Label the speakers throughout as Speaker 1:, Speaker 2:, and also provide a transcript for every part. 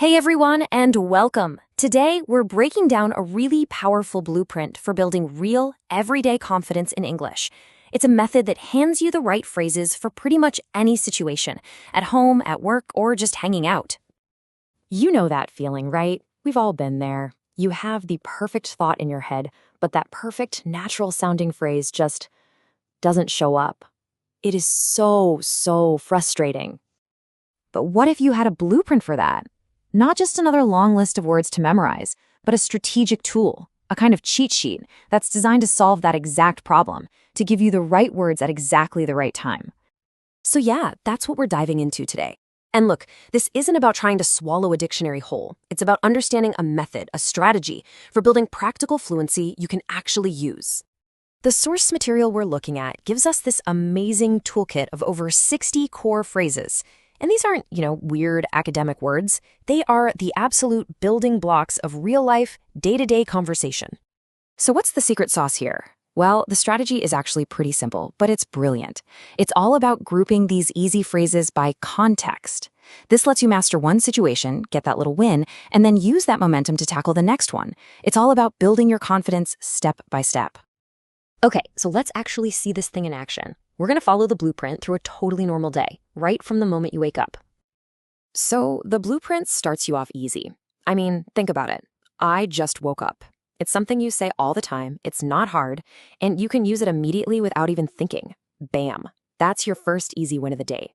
Speaker 1: Hey everyone, and welcome. Today, we're breaking down a really powerful blueprint for building real, everyday confidence in English. It's a method that hands you the right phrases for pretty much any situation, at home, at work, or just hanging out. You know that feeling, right? We've all been there. You have the perfect thought in your head, but that perfect, natural-sounding phrase just doesn't show up. It is so frustrating. But what if you had a blueprint for that? Not just another long list of words to memorize, but a strategic tool, a kind of cheat sheet that's designed to solve that exact problem, to give you the right words at exactly the right time. So yeah, that's what we're diving into today. And look, this isn't about trying to swallow a dictionary whole. It's about understanding a method, a strategy, for building practical fluency you can actually use. The source material we're looking at gives us this amazing toolkit of over 60 core phrases. And these aren't, weird academic words. They are the absolute building blocks of real-life, day-to-day conversation. So what's the secret sauce here? Well, the strategy is actually pretty simple, but it's brilliant. It's all about grouping these easy phrases by context. This lets you master one situation, get that little win, and then use that momentum to tackle the next one. It's all about building your confidence step by step. Okay, so let's actually see this thing in action. We're going to follow the blueprint through a totally normal day, right from the moment you wake up. So the blueprint starts you off easy. I mean, think about it. I just woke up. It's something you say all the time, it's not hard, and you can use it immediately without even thinking. Bam! That's your first easy win of the day.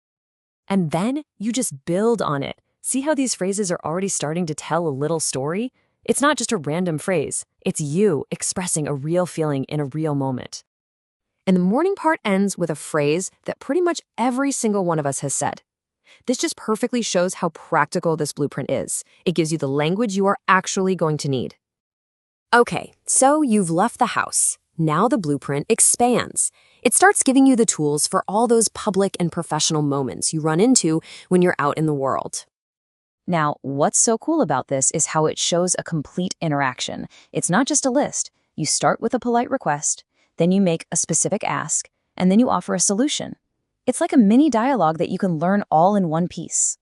Speaker 1: And then you just build on it. See how these phrases are already starting to tell a little story? It's not just a random phrase. It's you expressing a real feeling in a real moment. And the morning part ends with a phrase that pretty much every single one of us has said. This just perfectly shows how practical this blueprint is. It gives you the language you are actually going to need. Okay, so you've left the house. Now the blueprint expands. It starts giving you the tools for all those public and professional moments you run into when you're out in the world. Now, what's so cool about this is how it shows a complete interaction. It's not just a list. You start with a polite request, then you make a specific ask, and then you offer a solution. It's like a mini dialogue that you can learn all in one piece.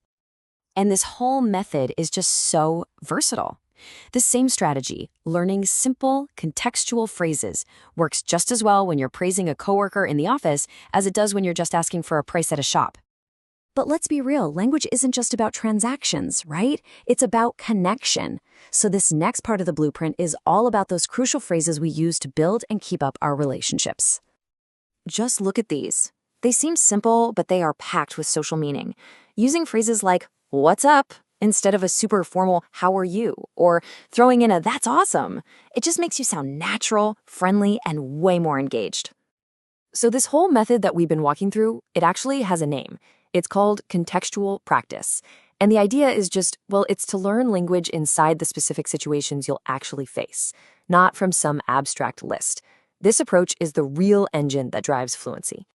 Speaker 1: And this whole method is just so versatile. The same strategy, learning simple, contextual phrases, works just as well when you're praising a coworker in the office as it does when you're just asking for a price at a shop. But let's be real, language isn't just about transactions, right? It's about connection. So this next part of the blueprint is all about those crucial phrases we use to build and keep up our relationships. Just look at these. They seem simple, but they are packed with social meaning. Using phrases like, "What's up?" instead of a super formal, "How are you?" or throwing in a "That's awesome." It just makes you sound natural, friendly, and way more engaged. So this whole method that we've been walking through, it actually has a name. It's called contextual practice. And the idea is it's to learn language inside the specific situations you'll actually face, not from some abstract list. This approach is the real engine that drives fluency.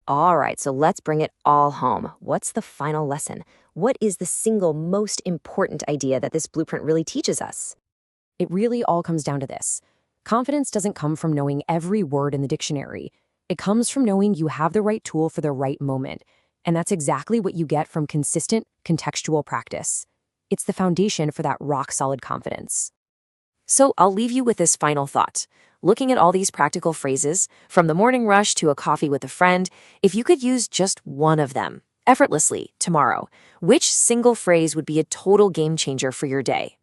Speaker 1: All right, so let's bring it all home. What's the final lesson? What is the single most important idea that this blueprint really teaches us? It really all comes down to this. Confidence doesn't come from knowing every word in the dictionary. It comes from knowing you have the right tool for the right moment. And that's exactly what you get from consistent, contextual practice. It's the foundation for that rock-solid confidence. So I'll leave you with this final thought. Looking at all these practical phrases, from the morning rush to a coffee with a friend, if you could use just one of them, effortlessly, tomorrow, which single phrase would be a total game changer for your day?